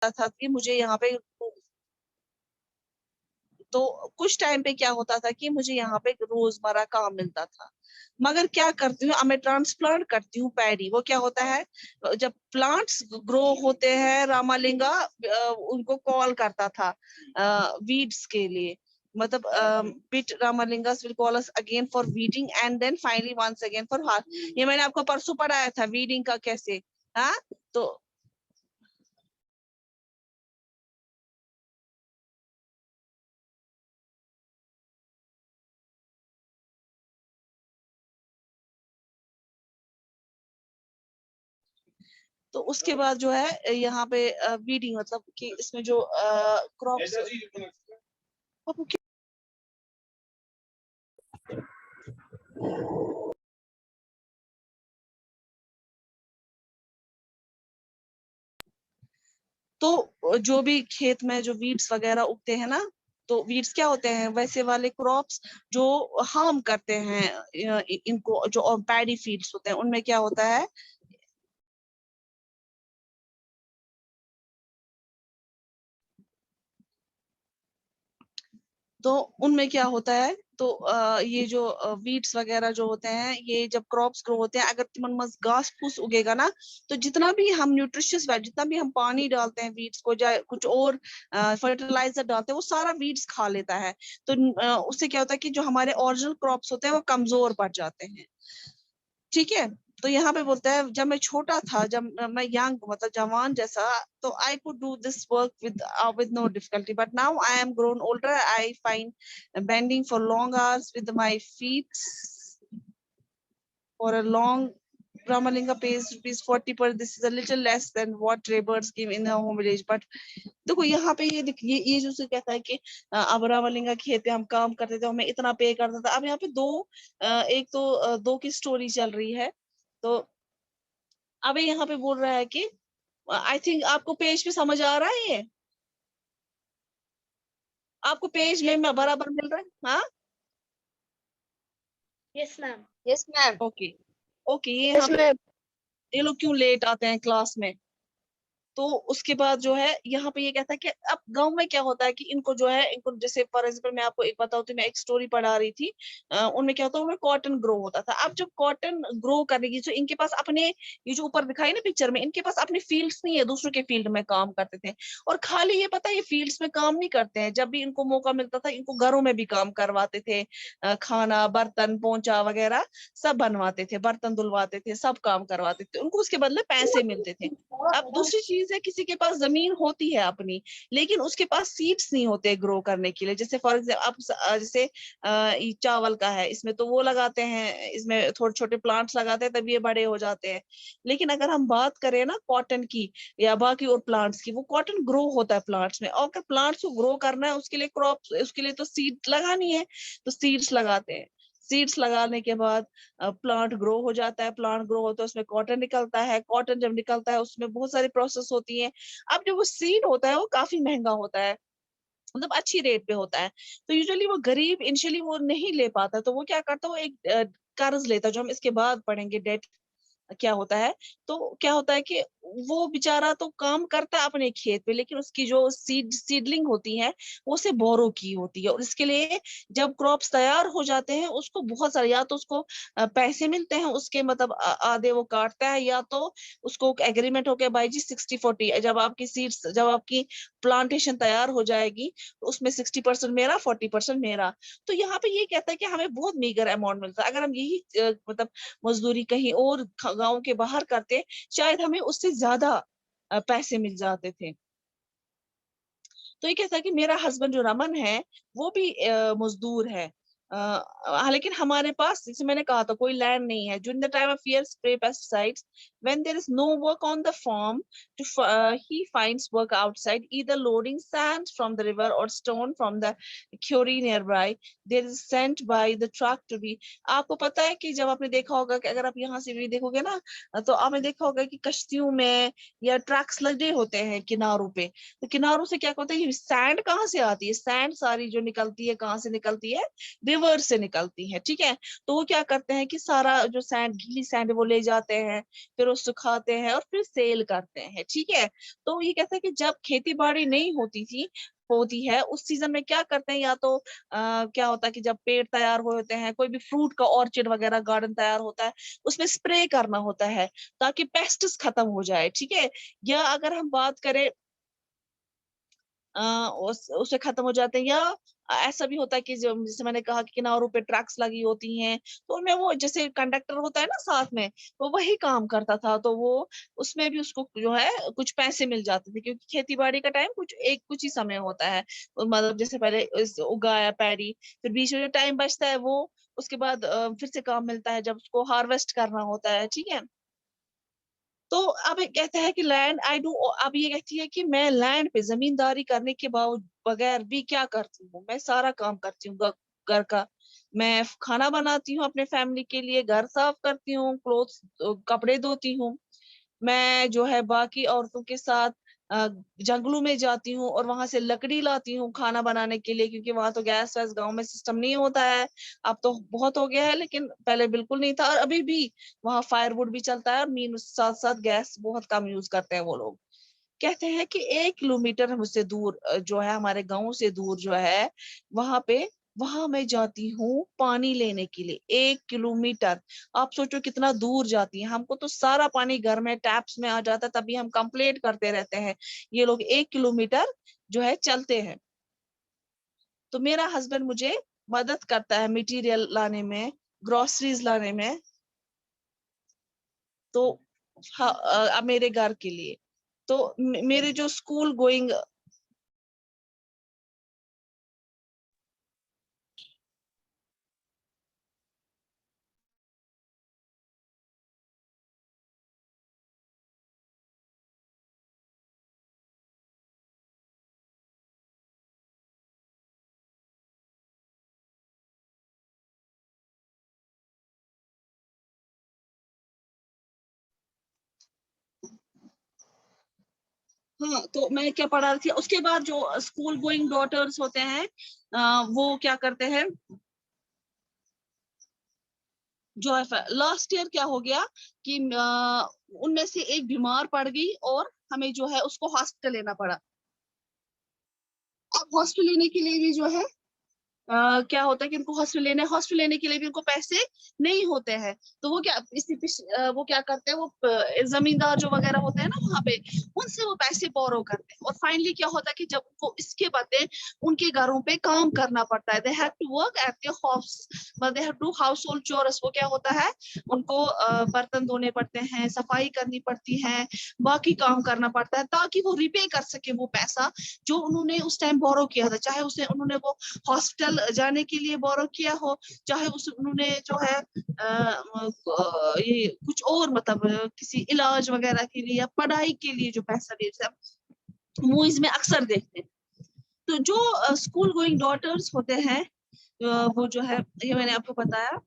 था कि मुझे यहाँ पे, तो कुछ टाइम पे क्या होता था कि मुझे यहाँ पे रोजमर्रा काम मिलता था। मगर क्या करती हूँ, अब मैं ट्रांसप्लांट करती हूँ पैडी। वो क्या होता है, जब प्लांट्स ग्रो होते हैं, रामालिंगा उनको कॉल करता था वीड्स के लिए। मतलब but Ramalingas will call us again for weeding and then finally once again for harvest. ये मैंने आपको परसों पढ़ाया था वीडिंग का कैसे। हाँ, तो उसके बाद जो है यहाँ पे वीडिंग, मतलब कि इसमें जो क्रॉप्स। तो जो भी खेत में जो वीड्स वगैरह उगते हैं ना, तो वीड्स क्या होते हैं, वैसे वाले क्रॉप्स जो हार्म करते हैं इनको, जो पैडी फील्ड्स होते हैं उनमें क्या होता है। तो उनमें क्या होता है, तो ये जो वीड्स वगैरह जो होते हैं, ये जब क्रॉप्स ग्रो होते हैं, अगर तुम मस घास फूस उगेगा ना, तो जितना भी हम न्यूट्रिशियस वेज, जितना भी हम पानी डालते हैं वीड्स को, या कुछ और फर्टिलाइजर डालते हैं, वो सारा वीड्स खा लेता है। तो उससे क्या होता है कि जो हमारे ओरिजिनल क्रॉप्स होते हैं वो कमजोर पड़ जाते हैं। ठीक है। तो यहाँ पे बोलता है, जब मैं छोटा था, जब मैं यंग, मतलब जवान जैसा, तो I could do this work with no difficulty, but now I am grown older, I find bending for long hours with my feet for a long Ramalinga pays rupees 40 per. This is a little less than what Raybirds give in a home village. But देखो यहाँ पे ये जो से कहता है कि अब रामलिंगा खेत पे हम काम करते थे, हमें इतना पे करता था। अब यहाँ पे एक तो दो की स्टोरी चल रही है। तो अब यहाँ पे बोल रहा है कि आई थिंक आपको पेज पे समझ आ रहा है ये, आपको पेज में बराबर मिल रहा है। हाँ, yes ma'am. Yes ma'am. Okay okay. ये यहाँ पे ये लोग क्यों लेट आते हैं क्लास में। तो उसके बाद जो है यहाँ पे ये कहता है कि अब गांव में क्या होता है कि इनको जो है, इनको जैसे फॉर एग्जाम्पल मैं आपको एक बताऊँ, तो मैं एक स्टोरी पढ़ा रही थी। उनमें क्या होता है, उनमें कॉटन ग्रो होता था। अब जब कॉटन ग्रो करने की, जो इनके पास अपने, ये जो ऊपर दिखाई ना पिक्चर में, इनके पास अपने फील्ड्स नहीं है, दूसरों के फील्ड में काम करते थे। और खाली ये पता है, ये फील्ड्स में काम नहीं करते हैं, जब भी इनको मौका मिलता था, इनको घरों में भी काम करवाते थे। खाना, बर्तन, पोंछा वगैरह सब बनवाते थे, बर्तन धुलवाते थे, सब काम करवाते थे, उनको उसके बदले पैसे मिलते थे। अब दूसरी चीज है, किसी के पास जमीन होती है अपनी, लेकिन उसके पास सीड्स नहीं होते ग्रो करने के लिए। जैसे फॉर एग्जाम्पल आप जैसे ये चावल का है, इसमें तो वो लगाते हैं, इसमें थोड़े छोटे प्लांट्स लगाते हैं, तब ये बड़े हो जाते हैं। लेकिन अगर हम बात करें ना कॉटन की या बाकी और प्लांट्स की, वो कॉटन ग्रो होता है प्लांट्स में, और अगर प्लांट्स को ग्रो करना है, उसके लिए क्रॉप, उसके लिए तो सीड लगानी है, तो सीड्स लगाते हैं। सीड्स लगाने के बाद प्लांट ग्रो हो जाता है, प्लांट ग्रो होता है, उसमें कॉटन निकलता है, कॉटन जब निकलता है उसमें बहुत सारी प्रोसेस होती है। अब जो वो सीड होता है वो काफी महंगा होता है, मतलब अच्छी रेट पे होता है। तो यूजुअली वो गरीब इनिशियली वो नहीं ले पाता, तो वो क्या करता है, वो एक कर्ज लेता है, जो हम इसके बाद पढ़ेंगे डेट क्या होता है। तो क्या होता है कि वो बेचारा तो काम करता है अपने खेत पे, लेकिन उसकी जो सीडलिंग होती है वो उसे बोरो की होती है, और इसके लिए जब क्रॉप्स तैयार हो जाते हैं, उसको बहुत सारे, या तो उसको पैसे मिलते हैं उसके, मतलब आधे वो काटता है, या तो उसको एग्रीमेंट हो गया भाई जी 60-40, जब आपकी सीड्स, जब आपकी प्लांटेशन तैयार हो जाएगी, तो उसमें 60% मेरा, 40% मेरा। तो यहाँ पे ये कहता है कि हमें बहुत मीगर अमाउंट मिलता है। अगर हम यही मतलब मजदूरी कहीं और गांव के बाहर करते, शायद हमें उससे ज्यादा पैसे मिल जाते थे। तो ये कहता है कि मेरा हस्बैंड जो रमन है, वो भी मजदूर है। लेकिन हमारे पास, जैसे मैंने कहा था, कोई लैंड नहीं है। During the time of year spray pesticides when there is no work on the farm, to he finds work outside, either loading sand from the river or stone from the quarry nearby. There is sent by the truck to be. आपको पता है कि जब आपने देखा होगा कि अगर आप यहाँ से भी देखोगे ना, तो आपने देखा होगा कि कश्तियों में या ट्रक्स लगे होते हैं किनारों पे। तो किनारों से क्या होता है, ये सैंड कहाँ से आती है, सैंड सारी जो निकलती है, कहाँ से निकलती है, रिवर से निकलती है। ठीक है। तो वो क्या करते हैं कि सारा जो सैंड, गीली सैंड वो ले जाते हैं, फिर वो सुखाते हैं और फिर सेल करते हैं, ठीक है। तो ये कहता है कि जब खेती बाड़ी नहीं होती है उस सीजन में क्या करते हैं, या तो क्या होता है कि जब पेड़ तैयार हो होते हैं, कोई भी फ्रूट का ऑर्चिड वगैरह गार्डन तैयार होता है, उसमें स्प्रे करना होता है ताकि पेस्ट्स खत्म हो जाए, ठीक है। या अगर हम बात करें उससे खत्म हो जाते हैं, या ऐसा भी होता है कि जो जैसे मैंने कहा कि किनारों पे ट्रक्स लगी होती हैं, तो उनमें वो जैसे कंडक्टर होता है ना साथ में, वो वही काम करता था, तो वो उसमें भी उसको जो है कुछ पैसे मिल जाते थे, क्योंकि खेती बाड़ी का टाइम कुछ ही समय होता है। मतलब जैसे पहले उगाया पैडी, फिर बीच में जो टाइम बचता है वो उसके बाद फिर से काम मिलता है जब उसको हार्वेस्ट करना होता है, ठीक है। तो अब ये कहता है कि लैंड आई डू, अब ये कहती है कि मैं लैंड पे जमींदारी करने के बगैर भी क्या करती हूँ, मैं सारा काम करती हूँ घर का। मैं खाना बनाती हूँ अपने फैमिली के लिए, घर साफ करती हूँ, क्लोथ्स कपड़े धोती हूँ। मैं जो है बाकी औरतों के साथ अ, जंगलों में जाती हूँ और वहां से लकड़ी लाती हूँ खाना बनाने के लिए, क्योंकि वहां तो गैस वैस गांव में सिस्टम नहीं होता है। अब तो बहुत हो गया है, लेकिन पहले बिल्कुल नहीं था, और अभी भी वहाँ फायरवुड भी चलता है, और मीन साथ साथ गैस बहुत कम यूज करते हैं वो लोग। कहते हैं कि 1 किलोमीटर मुझसे दूर जो है हमारे गांव से दूर जो है, वहां पे वहां मैं जाती हूँ पानी लेने के लिए 1 किलोमीटर। आप सोचो कितना दूर जाती है, हमको तो सारा पानी घर में टैप्स में आ जाता है, तभी हम कंप्लेंट करते रहते हैं। ये लोग 1 किलोमीटर जो है चलते हैं। तो मेरा हस्बैंड मुझे मदद करता है मटेरियल लाने में, ग्रोसरीज लाने में, तो हाँ, मेरे घर के लिए। तो मेरे जो स्कूल गोइंग, हाँ, तो मैं क्या पढ़ा रही थी, उसके बाद जो स्कूल गोइंग डॉटर्स होते हैं वो क्या करते हैं, जो है लास्ट ईयर क्या हो गया कि उनमें से एक बीमार पड़ गई और हमें जो है उसको हॉस्पिटल लेना पड़ा। अब हॉस्पिटल लेने के लिए भी जो है क्या होता है कि उनको हॉस्पिटल लेने के लिए भी उनको पैसे नहीं होते हैं। तो वो क्या वो क्या करते हैं, वो जमींदार जो वगैरह होते हैं ना वहां पे, उनसे वो पैसे बोरो करते हैं, और फाइनली क्या होता है कि जब उनको इसके बदले उनके घरों पे काम करना पड़ता है, they have to work at their house, मतलब they have to household chores. वो क्या होता है, उनको बर्तन धोने पड़ते हैं, सफाई करनी पड़ती है, बाकी काम करना पड़ता है, ताकि वो रिपे कर सके वो पैसा जो उन्होंने उस टाइम बोरो किया था, चाहे उसे उन्होंने वो हॉस्पिटल जाने के लिए बोरो किया हो, चाहे उस उन्होंने जो है ये कुछ और मतलब किसी इलाज वगैरह के लिए या पढ़ाई के लिए जो पैसा देते हैं, मूवीज में अक्सर देखते हैं। तो जो स्कूल गोइंग डॉटर्स होते हैं, वो जो है, ये मैंने आपको बताया।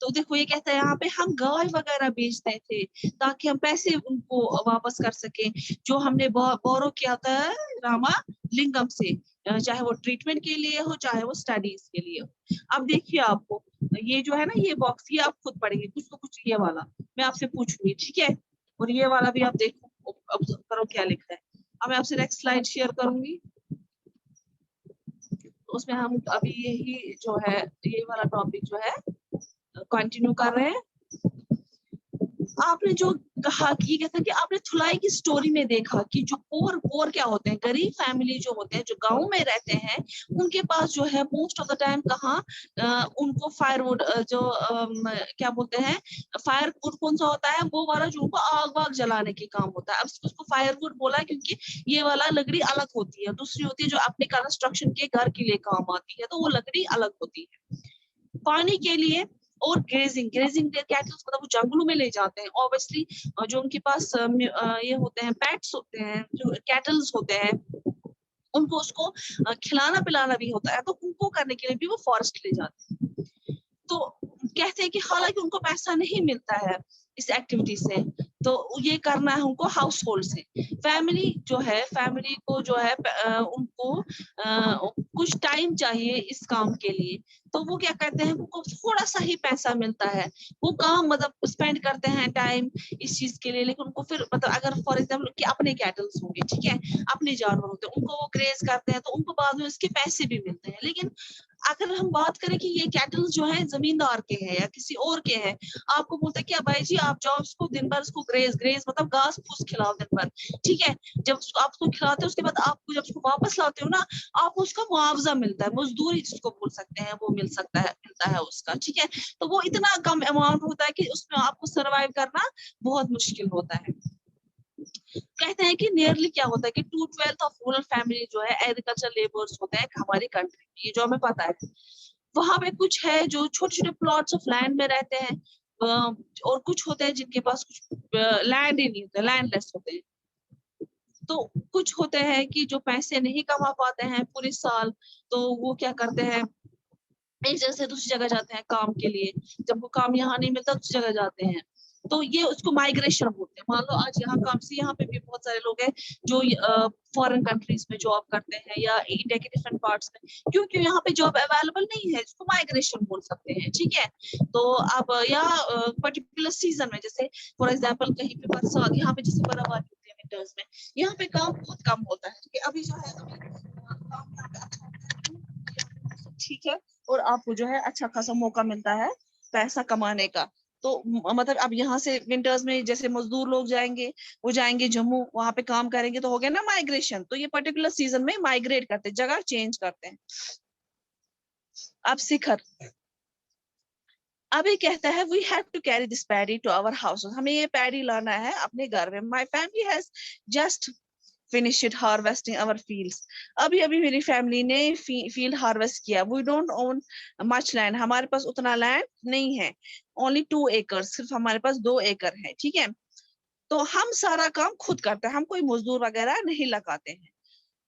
तो देखो ये कहता है यहाँ पे हम गाय वगैरह बेचते थे ताकि हम पैसे उनको वापस कर सके, जो हमने बोरो किया था रामा लिंगम से, चाहे वो ट्रीटमेंट के लिए हो चाहे वो स्टडीज के लिए हो। अब देखिए आपको ये जो है ना, ये बॉक्स, ये आप खुद पढ़ेंगे कुछ तो कुछ, ये वाला मैं आपसे पूछूंगी, ठीक है। और ये वाला भी आप देखो, ऑब्जर्व करो क्या लिखा है। अब मैं आपसे नेक्स्ट स्लाइड शेयर करूंगी, तो उसमें हम अभी यही जो है, ये वाला टॉपिक जो है कंटिन्यू कर रहे हैं। आपने जो कहा कि ये कहता है कि आपने थुलाई की स्टोरी में देखा कि जो पोर क्या होते हैं, गरीब फैमिली जो होते हैं, जो गांव में रहते हैं, उनके पास जो है मोस्ट ऑफ द टाइम कहाँ उनको फायरवुड जो क्या बोलते हैं, फायरवुड कौन सा होता है, वो वाला जो उनको आग वाग जलाने के काम होता है। अब उसको फायरवुड बोला है क्योंकि ये वाला लकड़ी अलग होती है, दूसरी होती है जो अपने कंस्ट्रक्शन के घर के लिए काम आती है, तो वो लकड़ी अलग होती है। पानी के लिए और ग्रेजिंग कैटल्स, मतलब वो जंगलों में ले जाते हैं ऑब्वियसली, जो उनके पास ये होते हैं, पेट्स होते हैं, जो कैटल्स होते हैं, उनको उसको खिलाना पिलाना भी होता है, तो उनको करने के लिए भी वो फॉरेस्ट ले जाते हैं। तो कहते हैं कि हालांकि उनको पैसा नहीं मिलता है इस एक्टिविटी से, तो ये करना है उनको हाउस होल्ड से। फैमिली जो है, फैमिली को जो है उनको कुछ टाइम चाहिए इस काम के लिए, तो वो क्या करते हैं, उनको थोड़ा सा ही पैसा मिलता है, वो काम मतलब स्पेंड करते हैं टाइम इस चीज के लिए, लेकिन उनको फिर मतलब अगर फॉर एग्जाम्पल कि अपने कैटल्स होंगे, ठीक है, अपने जानवर होते हैं, उनको वो ग्रेज करते हैं तो उनको बाद में उसके पैसे भी मिलते हैं। लेकिन अगर हम बात करें कि ये कैटल्स जो है जमींदार के हैं या किसी और के हैं, आपको बोलते हैं कि भाई जी आप जाओ उसको दिन भर उसको ग्रेज ग्रेज मतलब घास फूस खिलाओ दिन भर, ठीक है, जब आप उसको खिलाते हो उसके बाद आपको जब उसको वापस लाते हो ना, आपको उसका मुआवजा मिलता है, मजदूरी जिसको बोल सकते हैं, वो मिलता है उसका, ठीक है। तो वो इतना कम अमाउंट होता है कि उसमें आपको सर्वाइव करना बहुत मुश्किल होता है। कहते हैं कि नियरली क्या होता है कि 2/12 ऑफ रूरल फैमिली जो है एग्रीकल्चर लेबर्स होते हैं हमारी कंट्री में, ये जो हमें पता है। वहां पे कुछ है जो छोटे छोटे प्लॉट्स ऑफ लैंड में रहते हैं, और कुछ होते हैं जिनके पास कुछ लैंड ही नहीं होता, लैंडलेस होते हैं। तो कुछ होते हैं कि जो पैसे नहीं कमा पाते हैं पूरे साल, तो वो क्या करते हैं, एक जगह से दूसरी जगह जाते हैं काम के लिए, जब वो काम यहाँ नहीं मिलता दूसरी जगह जाते हैं, तो ये उसको माइग्रेशन बोलते हैं। मान लो आज यहाँ काम से, यहाँ पे भी बहुत सारे लोग हैं जो फॉरेन कंट्रीज में जॉब करते हैं या इंडिया के डिफरेंट पार्ट्स में, क्योंकि यहाँ पे जॉब अवेलेबल नहीं है, इसको माइग्रेशन बोल सकते हैं, ठीक है। तो अब या पर्टिकुलर सीजन में, जैसे फॉर एग्जाम्पल कहीं पे बरसात, यहाँ पे जैसे बर्फबारी होती है विंटर्स में, यहाँ पे काम बहुत कम होता है, ठीक है। अभी जो है काम यहाँ पे अच्छा होता है, ठीक है, और आपको जो है अच्छा खासा मौका मिलता है पैसा कमाने का। तो मतलब अब यहाँ से विंटर्स में जैसे मजदूर लोग जाएंगे, वो जाएंगे जम्मू, वहां पे काम करेंगे, तो हो गया ना माइग्रेशन। तो ये पर्टिकुलर सीजन में माइग्रेट करते हैं, जगह चेंज करते हैं। अब शिखर अभी कहता है we have to carry this paddy to our house, हमें ये पैडी लाना है अपने घर में। My family has just finish it harvesting our fields, अभी अभी मेरी फैमिली ने फील्ड हार्वेस्ट किया। We don't own much land, हमारे पास उतना लैंड नहीं है, ओनली 2 एकड़, सिर्फ हमारे पास 2 एकड़ है, ठीक है। तो हम सारा काम खुद करते हैं, हम कोई मजदूर वगैरह नहीं लगाते हैं।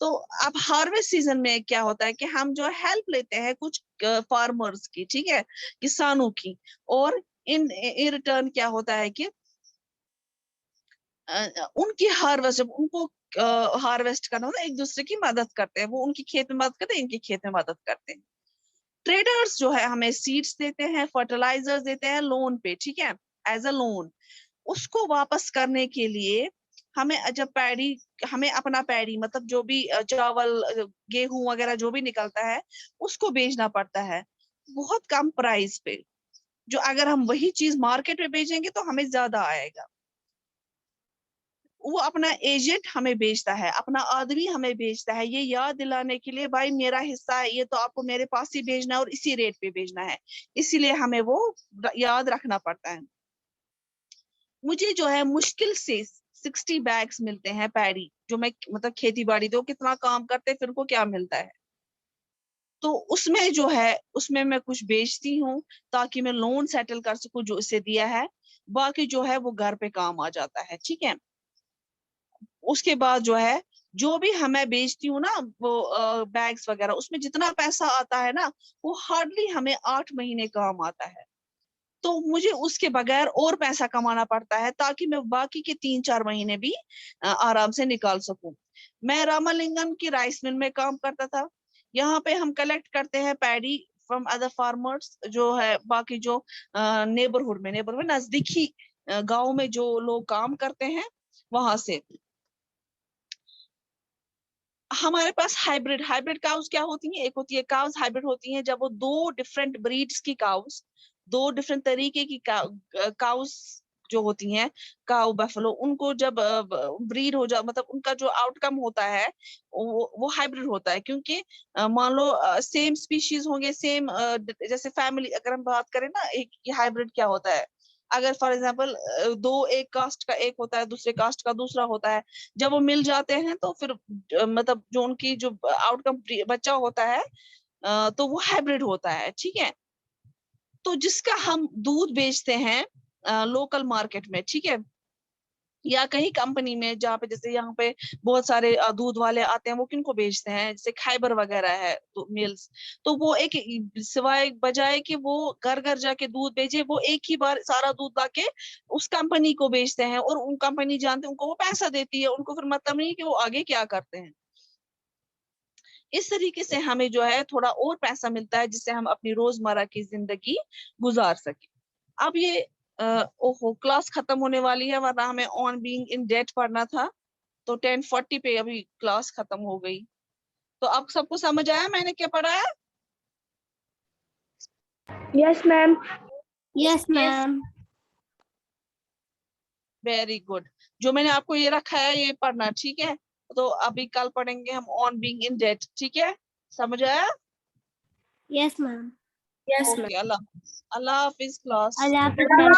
तो अब हार्वेस्ट सीजन में क्या होता है कि हम जो हेल्प लेते हैं कुछ फार्मर्स की, ठीक है, किसानों की, और इन इन रिटर्न क्या होता है कि उनकी हार्वेस्ट, जब उनको हार्वेस्ट करना होता है, एक दूसरे की मदद करते हैं, वो उनकी खेत में मदद करते हैं, इनकी खेत में मदद करते हैं। ट्रेडर्स जो है हमें सीड्स देते हैं, फर्टिलाइजर्स देते हैं लोन पे, ठीक है, एज अ लोन। उसको वापस करने के लिए हमें जब पैडी, हमें अपना पैडी मतलब जो भी चावल गेहूं वगैरह जो भी निकलता है, उसको बेचना पड़ता है बहुत कम प्राइस पे, जो अगर हम वही चीज मार्केट में बेचेंगे तो हमें ज्यादा आएगा। वो अपना एजेंट हमें बेचता है, अपना आदमी हमें बेचता है, ये याद दिलाने के लिए भाई मेरा हिस्सा है, ये तो आपको मेरे पास ही भेजना है और इसी रेट पे भेजना है, इसीलिए हमें वो याद रखना पड़ता है। मुझे जो है मुश्किल से 60 बैग्स मिलते हैं पैडी, जो मैं मतलब खेती बाड़ी दो कितना काम करते फिर को क्या मिलता है। तो उसमें जो है, उसमें मैं कुछ बेचती हूँ ताकि मैं लोन सेटल कर सकूं जो इसे दिया है, बाकी जो है वो घर पे काम आ जाता है, ठीक है। उसके बाद जो है, जो भी हमें बेचती हूँ ना वो बैग्स वगैरह, उसमें जितना पैसा आता है ना, वो हार्डली हमें 8 महीने काम आता है। तो मुझे उसके बगैर और पैसा कमाना पड़ता है ताकि मैं बाकी के 3-4 महीने भी आराम से निकाल सकूं। मैं रामालिंगम की राइस मिल में काम करता था। यहाँ पे हम कलेक्ट करते हैं पैडी फ्रॉम अदर फार्मर्स, जो है बाकी जो नेबरहुड में नजदीकी गांव में जो लोग काम करते हैं वहां से। हमारे पास हाइब्रिड हाइब्रिड काउस क्या होती हैं, एक होती है काउस हाइब्रिड होती हैं, जब वो दो डिफरेंट ब्रीड्स की काउस, दो डिफरेंट तरीके की काउस जो होती हैं, काउ बफलो, उनको जब ब्रीड हो जा मतलब उनका जो आउटकम होता है वो हाइब्रिड होता है। क्योंकि मान लो सेम स्पीशीज होंगे, सेम जैसे फैमिली अगर हम बात करें ना, एक हाइब्रिड क्या होता है, अगर फॉर एग्जाम्पल दो एक कास्ट का एक होता है, दूसरे कास्ट का दूसरा होता है, जब वो मिल जाते हैं तो फिर मतलब जो उनकी जो आउटकम बच्चा होता है तो वो हाइब्रिड होता है, ठीक है। तो जिसका हम दूध बेचते हैं लोकल मार्केट में, ठीक है, या कहीं कंपनी में जहाँ पे जैसे यहाँ पे बहुत सारे दूध वाले आते हैं, वो किनको बेचते हैं, जैसे खैबर वगैरह है तो मिल्स, तो वो एक सिवाय बजाय कि वो घर घर जाके दूध बेचे, वो एक ही बार सारा दूध लाके उस कंपनी को बेचते हैं, और उन कंपनी जानते हैं, उनको वो पैसा देती है, उनको फिर मतलब नहीं कि वो आगे क्या करते हैं। इस तरीके से हमें जो है थोड़ा और पैसा मिलता है, जिससे हम अपनी रोजमर्रा की जिंदगी गुजार सके। अब ये ओहो, क्लास खत्म होने वाली है, वरना हमें ऑन बीइंग इन डेट पढ़ना था, तो 10:40 पे अभी क्लास खत्म हो गई। तो अब सबको समझ आया मैंने क्या पढ़ा है? Yes, ma'am. Yes, ma'am. Very good. जो मैंने आपको ये रखा है ये पढ़ना, ठीक है? तो अभी कल पढ़ेंगे हम ऑन बीइंग इन डेट, ठीक है? समझ आया? Yes, ma'am. Yes, ma'am. Okay, अल्लाह हाफिज क्लास। Allah Hafiz, ma'am.